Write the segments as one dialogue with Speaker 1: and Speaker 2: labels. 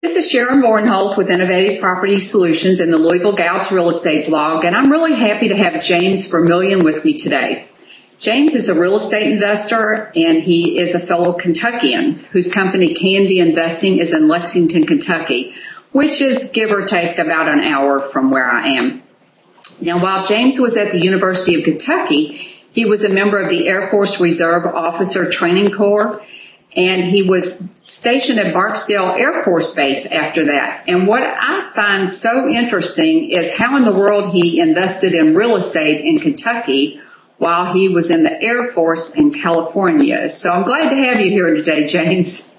Speaker 1: This is Sharon Bornholt with Innovative Property Solutions in the Louisville Gals Real Estate blog, and I'm really happy to have James Vermillion with me today. James is a real estate investor, and he is a fellow Kentuckian whose company Candy Investing is in Lexington, Kentucky, which is give or take about an hour from where I am. Now, while James was at the University of Kentucky, he was a member of the Air Force Reserve Officer Training Corps, and he was stationed at Barksdale Air Force Base after that. And what I find so interesting is how in the world he invested in real estate in Kentucky while he was in the Air Force in California. So I'm glad to have you here today, James.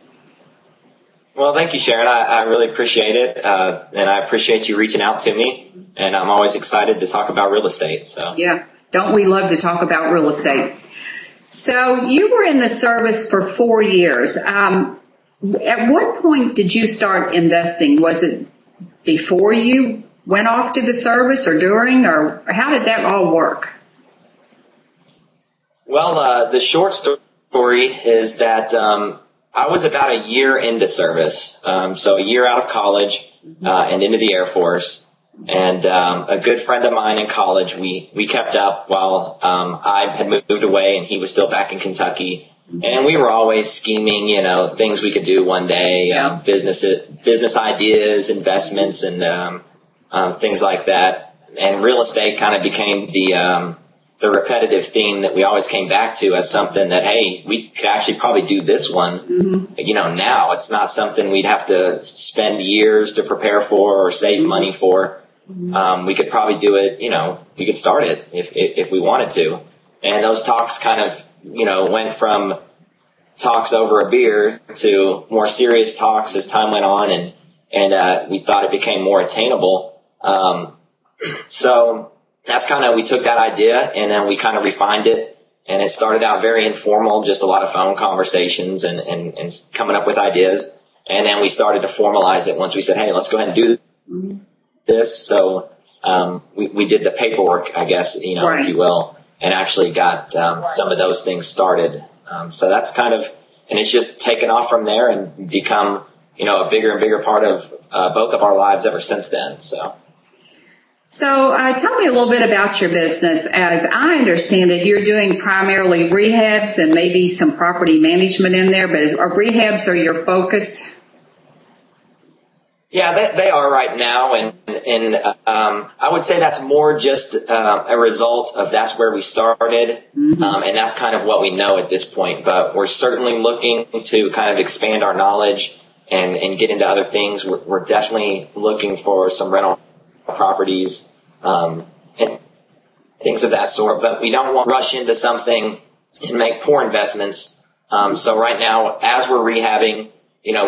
Speaker 2: Well, thank you, Sharon. I really appreciate it, and I appreciate you reaching out to me, and I'm always excited to talk about real estate. So
Speaker 1: yeah, don't we love to talk about real estate? So you were in the service for 4 years. At what point did you start investing? Was it before you went off to the service or during, or how did that all work?
Speaker 2: Well, the short story is that I was about a year into service, so a year out of college and into the Air Force. And a good friend of mine in college, we kept up while I had moved away and he was still back in Kentucky. And we were always scheming, things we could do one day, business ideas, investments, and things like that. And real estate kind of became the repetitive theme that we always came back to as something that, hey, we could actually probably do this one. Now it's not something we'd have to spend years to prepare for or save money for. We could probably do it, we could start it if we wanted to. And those talks kind of, went from talks over a beer to more serious talks as time went on, and we thought it became more attainable. So that's kind of, we took that idea and then we kind of refined it, and it started out very informal, just a lot of phone conversations and coming up with ideas. And then we started to formalize it once we said, hey, let's go ahead and do this. So, we did the paperwork, I guess,
Speaker 1: right,
Speaker 2: if you will, and actually got, some of those things started. So that's kind of, and it's just taken off from there and become, a bigger and bigger part of, both of our lives ever since then.
Speaker 1: So tell me a little bit about your business. As I understand it, you're doing primarily rehabs and maybe some property management in there, but rehabs are your focus?
Speaker 2: Yeah, they are right now, and I would say that's more just a result of that's where we started, and that's kind of what we know at this point. But we're certainly looking to kind of expand our knowledge and get into other things. We're definitely looking for some rental properties and things of that sort, but we don't want to rush into something and make poor investments. So right now, as we're rehabbing,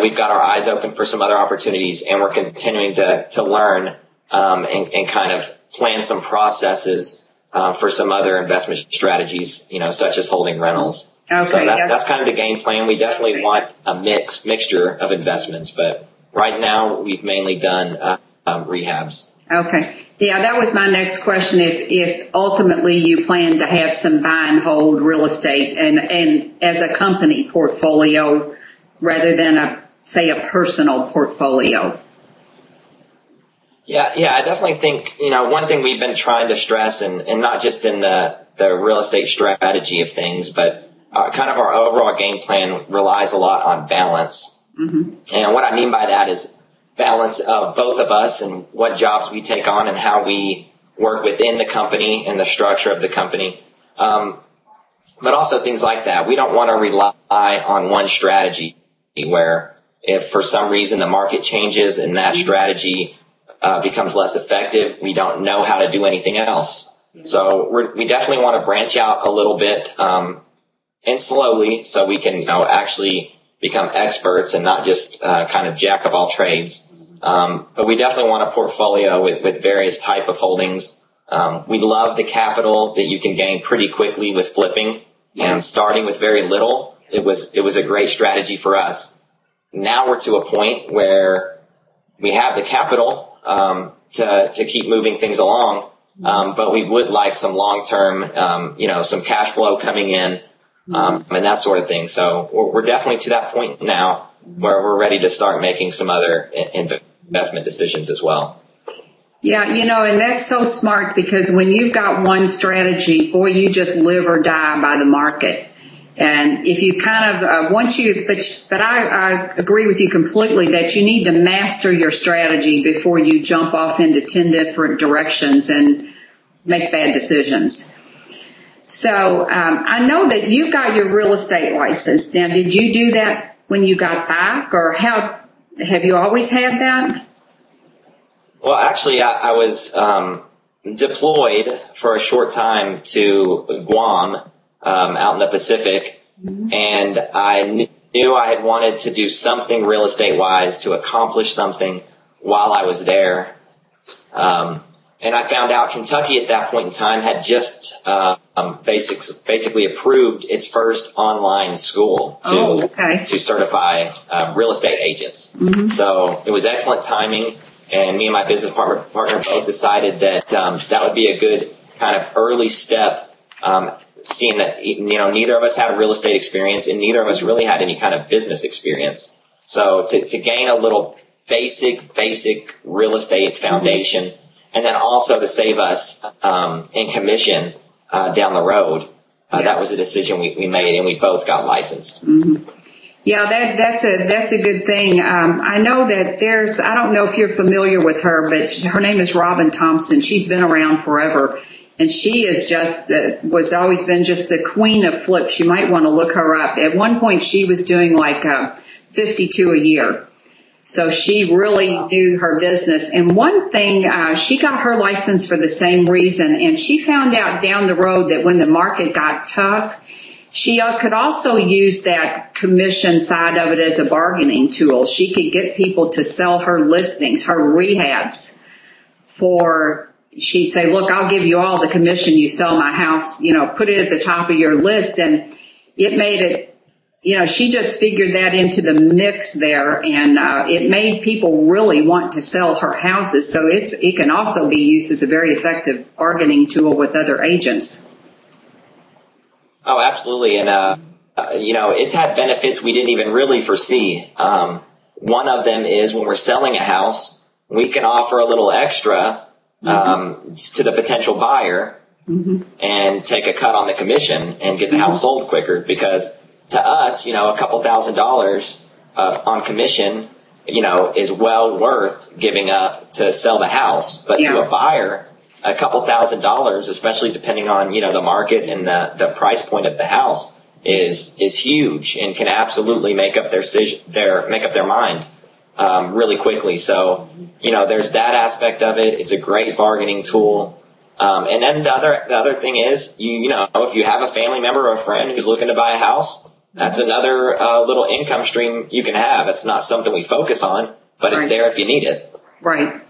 Speaker 2: we've got our eyes open for some other opportunities, and we're continuing to learn and kind of plan some processes for some other investment strategies, such as holding rentals.
Speaker 1: Okay,
Speaker 2: so that's kind of the game plan. We definitely want a mixture of investments, but right now we've mainly done rehabs.
Speaker 1: Okay. Yeah, that was my next question. If ultimately you plan to have some buy and hold real estate and as a company portfolio rather than a personal portfolio. Yeah,
Speaker 2: I definitely think, one thing we've been trying to stress, and not just in the real estate strategy of things, but kind of our overall game plan relies a lot on balance. And what I mean by that is balance of both of us and what jobs we take on and how we work within the company and the structure of the company. But also things like that. We don't want to rely on one strategy where if for some reason the market changes and that strategy becomes less effective, we don't know how to do anything else. So we definitely want to branch out a little bit and slowly so we can actually become experts and not just kind of jack of all trades. But we definitely want a portfolio with various type of holdings. We love the capital that you can gain pretty quickly with flipping, and starting with very little. It was a great strategy for us. Now we're to a point where we have the capital to keep moving things along, but we would like some long-term, some cash flow coming in and that sort of thing. So we're definitely to that point now where we're ready to start making some other investment decisions as well.
Speaker 1: Yeah, and that's so smart, because when you've got one strategy, boy, you just live or die by the market. And if you kind of, but I agree with you completely that you need to master your strategy before you jump off into 10 different directions and make bad decisions. So, I know that you got your real estate license. Now, did you do that when you got back, or have you always had that?
Speaker 2: Well, actually, I was deployed for a short time to Guam, out in the Pacific, and I knew I had wanted to do something real estate wise to accomplish something while I was there. And I found out Kentucky at that point in time had just basically approved its first online school to certify real estate agents. So it was excellent timing. And me and my business partner both decided that that would be a good kind of early step, seeing that, neither of us had real estate experience and neither of us really had any kind of business experience. So to gain a little basic real estate foundation, and then also to save us in commission down the road, that was a decision we made, and we both got licensed.
Speaker 1: Yeah, that's a good thing. I know that I don't know if you're familiar with her, but her name is Robin Thompson. She's been around forever, and she is was always been just the queen of flips. You might want to look her up. At one point, she was doing like 52 a year. So she really knew her business. And one thing, she got her license for the same reason, and she found out down the road that when the market got tough, she could also use that commission side of it as a bargaining tool. She could get people to sell her listings, her rehabs, she'd say, look, I'll give you all the commission you sell my house, put it at the top of your list. And it made it, she just figured that into the mix there, and it made people really want to sell her houses. So it can also be used as a very effective bargaining tool with other agents.
Speaker 2: Oh, absolutely. And, it's had benefits we didn't even really foresee. One of them is when we're selling a house, we can offer a little extra, to the potential buyer and take a cut on the commission and get the house sold quicker, because to us, a couple $1,000s on commission, is well worth giving up to sell the house. But to a buyer, a couple $1,000s, especially depending on, the market and the price point of the house, is huge and can absolutely make up their mind, really quickly. So, there's that aspect of it. It's a great bargaining tool. And then the other thing is, if you have a family member or a friend who's looking to buy a house, that's another, little income stream you can have. It's not something we focus on, but it's there if you need it.
Speaker 1: Right.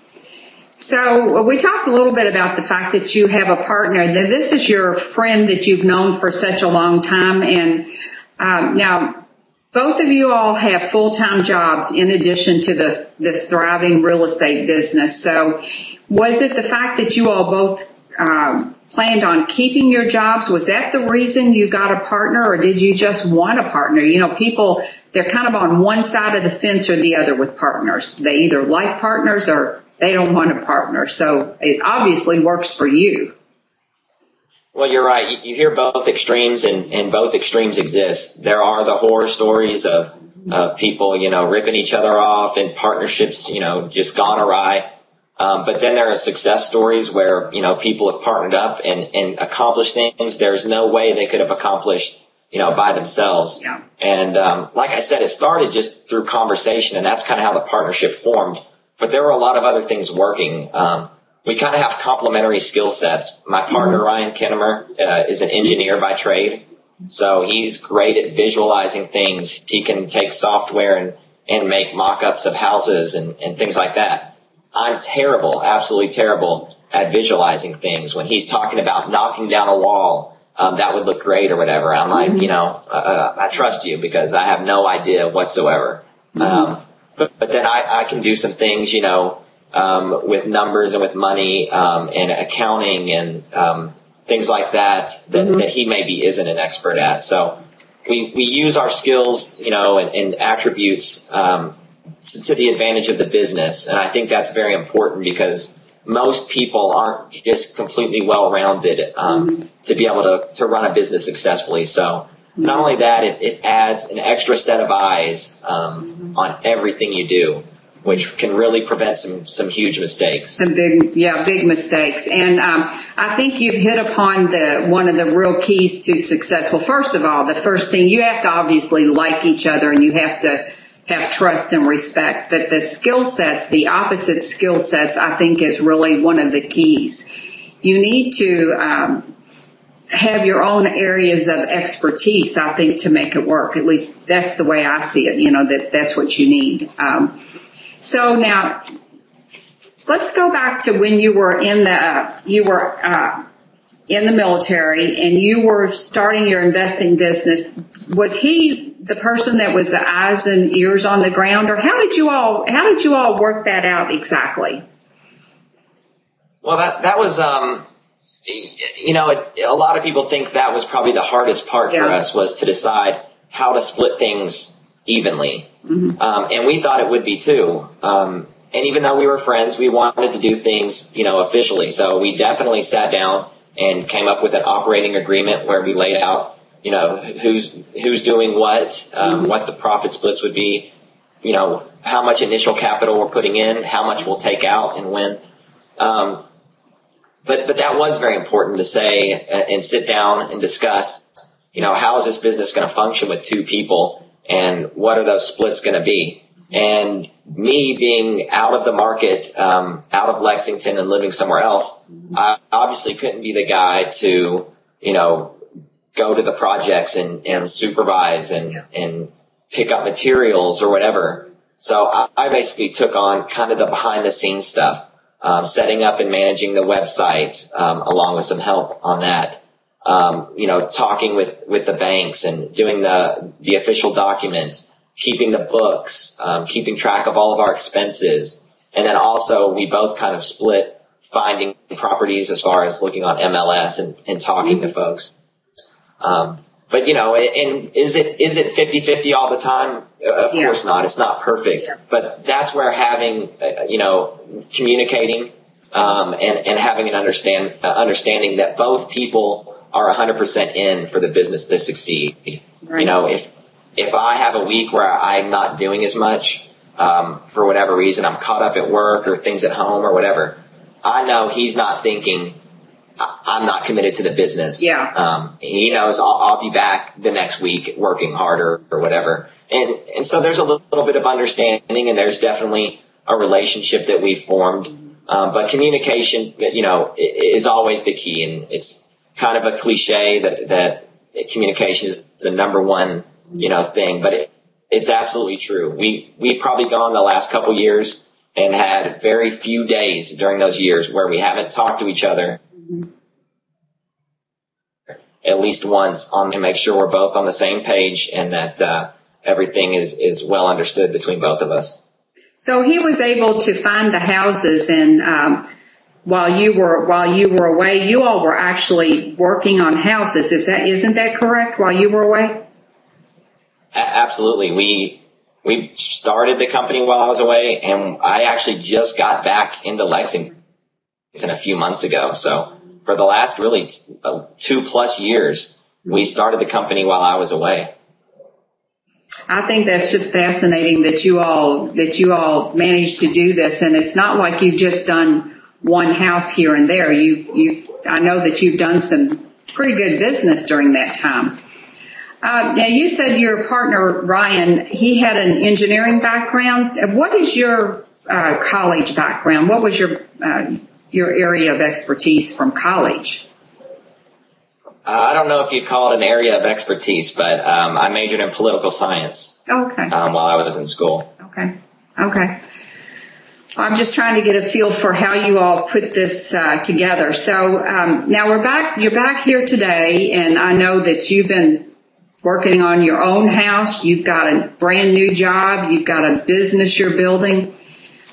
Speaker 1: So we talked a little bit about the fact that you have a partner. That this is your friend that you've known for such a long time. And now both of you all have full-time jobs in addition to this thriving real estate business. So was it the fact that you all both planned on keeping your jobs? Was that the reason you got a partner, or did you just want a partner? People, they're kind of on one side of the fence or the other with partners. They either like partners or they don't want a partner. So it obviously works for you.
Speaker 2: Well, you're right. You hear both extremes, and both extremes exist. There are the horror stories of people, ripping each other off, and partnerships, just gone awry. But then there are success stories where, people have partnered up and accomplished things there's no way they could have accomplished, by themselves.
Speaker 1: Yeah.
Speaker 2: And, like I said, it started just through conversation, and that's kind of how the partnership formed. But there were a lot of other things working. We kind of have complementary skill sets. My partner, Ryan Kinnemer, is an engineer by trade. So he's great at visualizing things. He can take software and make mock-ups of houses and things like that. I'm terrible, absolutely terrible at visualizing things. When he's talking about knocking down a wall, that would look great or whatever, I'm like, I trust you because I have no idea whatsoever. But then I can do some things, with numbers and with money, and accounting and, things like that he maybe isn't an expert at. So we use our skills, and attributes, to the advantage of the business. And I think that's very important because most people aren't just completely well-rounded, to be able to run a business successfully. So not only that, it adds an extra set of eyes, on everything you do, which can really prevent some huge mistakes.
Speaker 1: Some big mistakes. And I think you've hit upon one of the real keys to success. Well, first of all, the first thing, you have to obviously like each other and you have to have trust and respect. But the skill sets, the opposite skill sets, I think is really one of the keys. You need to have your own areas of expertise, I think, to make it work. At least that's the way I see it, that's what you need. So now, let's go back to when you were in the military and you were starting your investing business. Was he the person that was the eyes and ears on the ground, or how did you all work that out exactly?
Speaker 2: Well, that was a lot of people think that was probably the hardest part for us, was to decide how to split things evenly. And we thought it would be too. And even though we were friends, we wanted to do things, officially. So we definitely sat down and came up with an operating agreement where we laid out, who's doing what the profit splits would be, how much initial capital we're putting in, how much we'll take out and when. But that was very important to say and sit down and discuss, how is this business going to function with two people and what are those splits going to be? And me being out of the market, out of Lexington and living somewhere else, I obviously couldn't be the guy to, go to the projects and supervise and pick up materials or whatever. So I basically took on kind of the behind the scenes stuff, setting up and managing the website, along with some help on that. Talking with the banks and doing the official documents, keeping the books, keeping track of all of our expenses. And then also we both kind of split finding properties as far as looking on MLS and talking to folks. But and is it 50-50 all the time? Of course not. It's not perfect, but that's where having, communicating, and having an understanding that both people are 100% in for the business to succeed. Right. If I have a week where I'm not doing as much, for whatever reason, I'm caught up at work or things at home or whatever, I know he's not thinking I'm not committed to the business. Yeah. He knows I'll be back the next week working harder or whatever. And so there's a little bit of understanding and there's definitely a relationship that we've formed. But communication, is always the key. And it's kind of a cliche that communication is the number one, thing, but it's absolutely true. We've probably gone the last couple years and had very few days during those years where we haven't talked to each other at least once to make sure we're both on the same page and that everything is well understood between both of us.
Speaker 1: So he was able to find the houses, and while you were away, you all were actually working on houses. Isn't that correct? While you were away?
Speaker 2: Absolutely. We started the company while I was away, and I actually just got back into Lexington a few months ago. So for the last really 2+ years, we started the company while I was away.
Speaker 1: I think that's just fascinating that you all managed to do this, and it's not like you've just done one house here and there. I know that you've done some pretty good business during that time. Now you said your partner Ryan, he had an engineering background. What is your college background? What was your area of expertise from college?
Speaker 2: I don't know if you'd call it an area of expertise, but I majored in political science.
Speaker 1: Okay.
Speaker 2: While I was in school.
Speaker 1: Okay. I'm just trying to get a feel for how you all put this together. So now we're back. You're back here today, and I know that you've been working on your own house. You've got a brand new job. You've got a business you're building.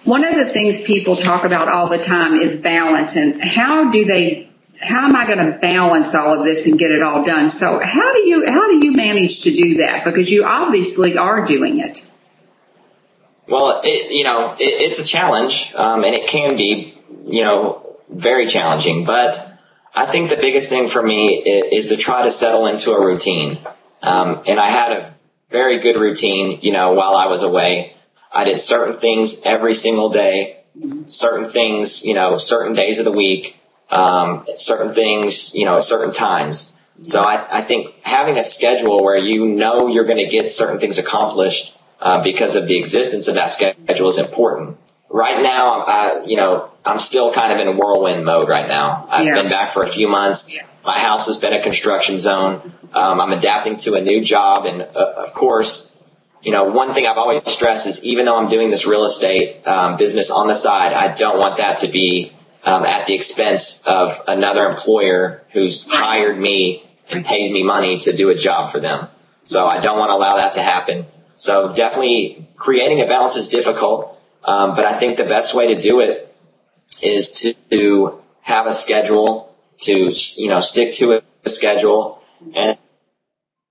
Speaker 1: One of the things people talk about all the time is balance, and how do they how am I going to balance all of this and get it all done? So how do you manage to do that? Because you obviously are doing it.
Speaker 2: Well, it's a challenge, and it can be, very challenging. But I think the biggest thing for me is to try to settle into a routine. And I had a very good routine, while I was away. I did certain things every single day, certain things, certain days of the week, certain things, at certain times. So I think having a schedule where you're going to get certain things accomplished because of the existence of that schedule is important. Right now, I'm still kind of in a whirlwind mode right now. I've been back for a few months. My house has been a construction zone. I'm adapting to a new job. And, of course, one thing I've always stressed is even though I'm doing this real estate business on the side, I don't want that to be at the expense of another employer who's hired me and pays me money to do a job for them. So I don't want to allow that to happen. So definitely creating a balance is difficult, but I think the best way to do it is to have a schedule, to stick to a schedule, and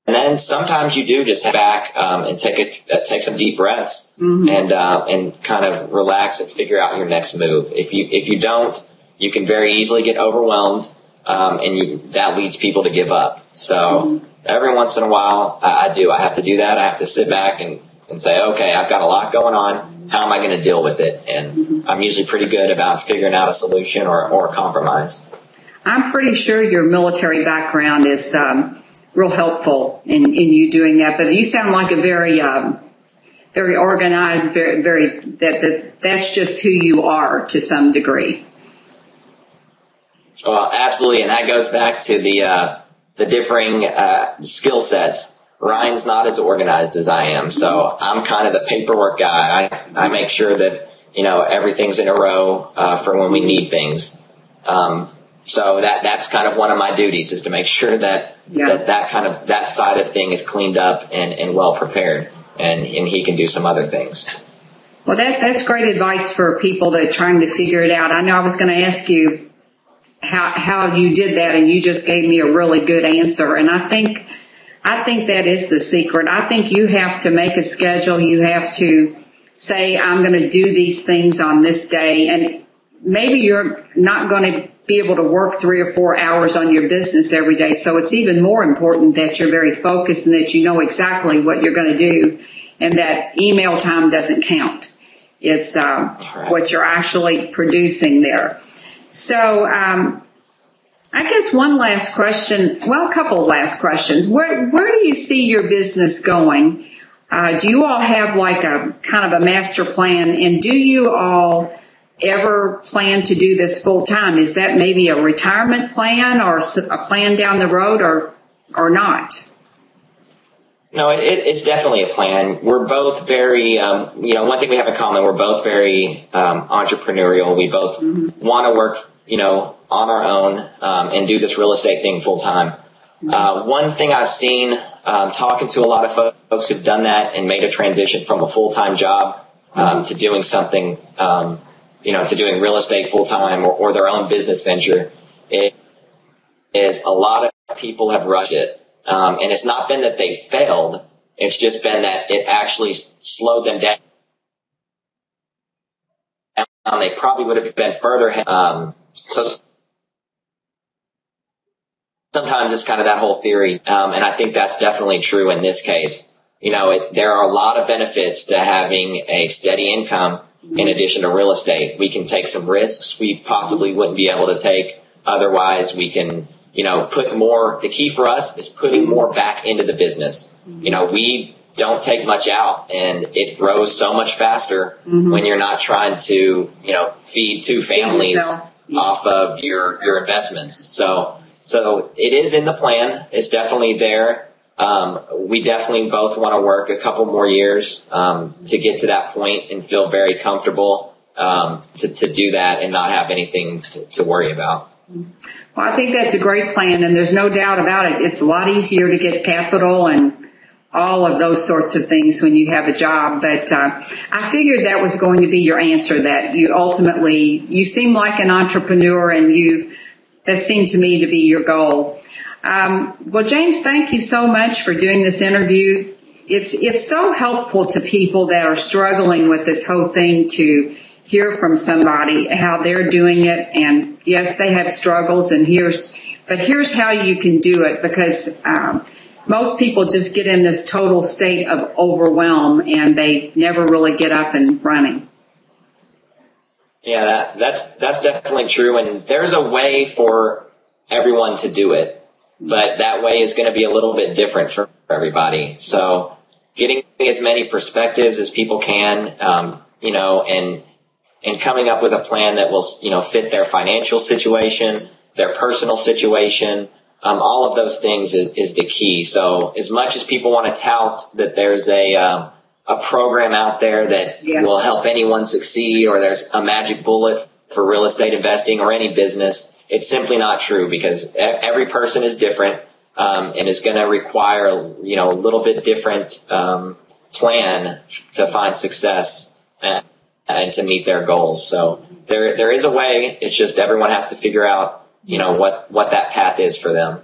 Speaker 2: then sometimes you do just sit back and take some deep breaths and kind of relax and figure out your next move. If you don't, you can very easily get overwhelmed, and that leads people to give up. So every once in a while, I have to do that. I have to sit back and say, okay, I've got a lot going on. How am I going to deal with it? And I'm usually pretty good about figuring out a solution or a compromise.
Speaker 1: I'm pretty sure your military background is real helpful in you doing that. But you sound like a very very organized, very that's just who you are to some degree.
Speaker 2: Well, absolutely, and that goes back to the differing skill sets. Ryan's not as organized as I am, so I'm kind of the paperwork guy. I make sure that everything's in a row for when we need things. So that's kind of one of my duties, is to make sure that that side of thing is cleaned up and well prepared, and he can do some other things.
Speaker 1: Well, that's great advice for people that are trying to figure it out. I know I was going to ask you how you did that, and you just gave me a really good answer. And I think that is the secret. I think you have to make a schedule. You have to say, I'm going to do these things on this day. And maybe you're not going to be able to work 3 or 4 hours on your business every day. So it's even more important that you're very focused and that you know exactly what you're going to do, and that email time doesn't count. It's what you're actually producing there. So I guess one last question, well, a couple of last questions. Where do you see your business going? Do you all have like a kind of a master plan, and do you all ever plan to do this full time? Is that maybe a retirement plan or a plan down the road, or not?
Speaker 2: No, it's definitely a plan. We're both very, one thing we have in common, we're both very entrepreneurial. We both want to work, on our own and do this real estate thing full time. One thing I've seen talking to a lot of folks who've done that and made a transition from a full-time job to doing something, to doing real estate full time or their own business venture, is a lot of people have rushed it. And it's not been that they failed. It's just been that it actually slowed them down. They probably would have been further ahead. So sometimes it's kind of that whole theory. And I think that's definitely true in this case. There are a lot of benefits to having a steady income in addition to real estate. We can take some risks we possibly wouldn't be able to take otherwise. We can, put more. The key for us is putting more back into the business. We don't take much out, and it grows so much faster when you're not trying to, feed 2 families off of your investments. So it is in the plan. It's definitely there. We definitely both want to work a couple more years to get to that point and feel very comfortable to do that and not have anything to worry about.
Speaker 1: Well, I think that's a great plan, and there's no doubt about it. It's a lot easier to get capital and all of those sorts of things when you have a job. But I figured that was going to be your answer, that you seem like an entrepreneur, and you that seemed to me to be your goal. Well, James, thank you so much for doing this interview. It's so helpful to people that are struggling with this whole thing to hear from somebody how they're doing it. And yes, they have struggles, and here's how you can do it, because most people just get in this total state of overwhelm and they never really get up and running.
Speaker 2: Yeah, that's definitely true. And there's a way for everyone to do it, but that way is going to be a little bit different for everybody. So getting as many perspectives as people can, and coming up with a plan that will, fit their financial situation, their personal situation, all of those things is the key. So as much as people want to tout that there's a program out there that will help anyone succeed, or there's a magic bullet for real estate investing or any business, it's simply not true, because every person is different, and is going to require, a little bit different, plan to find success and to meet their goals. So there is a way. It's just everyone has to figure out, what that path is for them.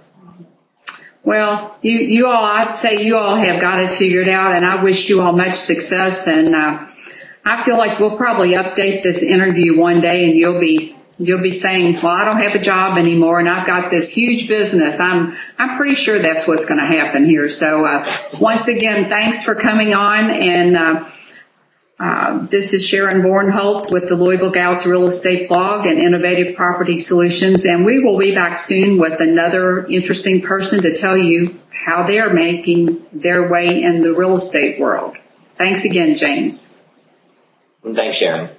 Speaker 1: Well, you all, I'd say you all have got it figured out, and I wish you all much success. And I feel like we'll probably update this interview one day, and you'll be saying, well, I don't have a job anymore, and I've got this huge business. I'm pretty sure that's what's going to happen here. So once again, thanks for coming on. And this is Sharon Bornholt with the Louisville Gals Real Estate Blog and Innovative Property Solutions, and we will be back soon with another interesting person to tell you how they're making their way in the real estate world. Thanks again, James.
Speaker 2: Thanks, Sharon.